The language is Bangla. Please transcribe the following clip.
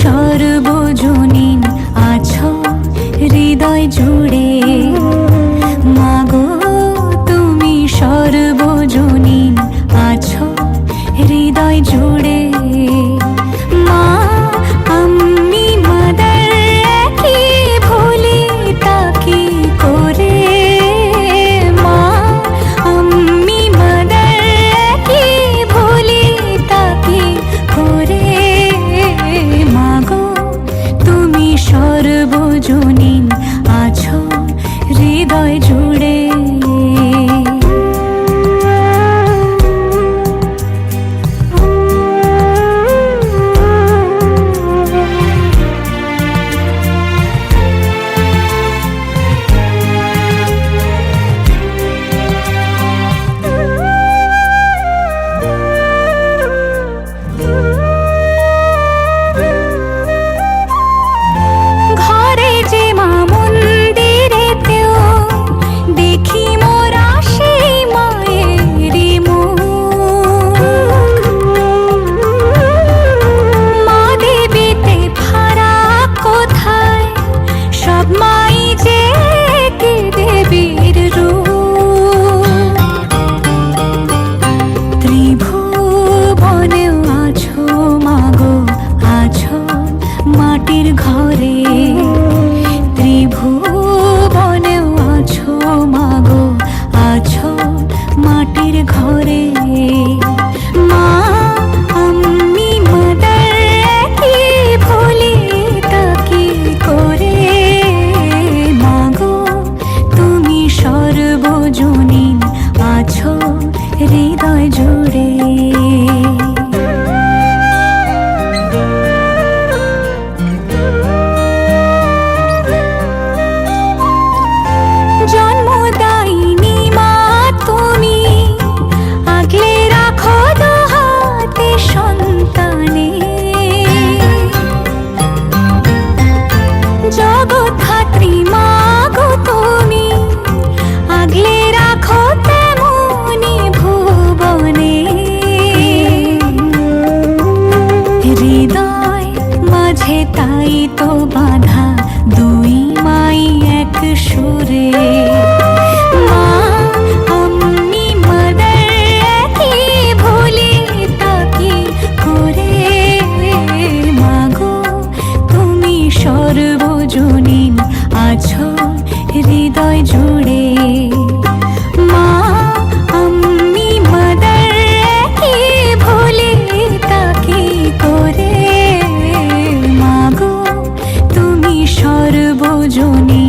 সর্বজনীন আছো হৃদয় জুড়ে, মাগো তুমি সর্বজনীন আছো হৃদয় জুড়ে। মা আমি মাদার কি ভুলি তাকি করে, মা আমি মাদার কি ভুলি তাকি করে। সর্বজনীন আছো হৃদয় জুড়ে। মাটির ঘরে ত্রিভুবনেও আছো মাগো, আছো মাটির ঘরে। মা আমি মাদার কি ভুলি তাকি করে, মাগো তুমি সর্বজনীন আছো হৃদয় জুড়ে। জগৎধাত্রী মাগো তুমি আগলে রাখো তেমনি ভুবনে, হৃদয় মাঝে তাই তো বাঁধা দুই মাই এক সুরে। মা আমি মাদার কি ভুলি তাকি করে, মাগো তুমি সর্বজনীন আছো হৃদয় জুড়ে। মা আমি মাদার কি ভুলি তাকি করে, মাগো তুমি সর্বজনীন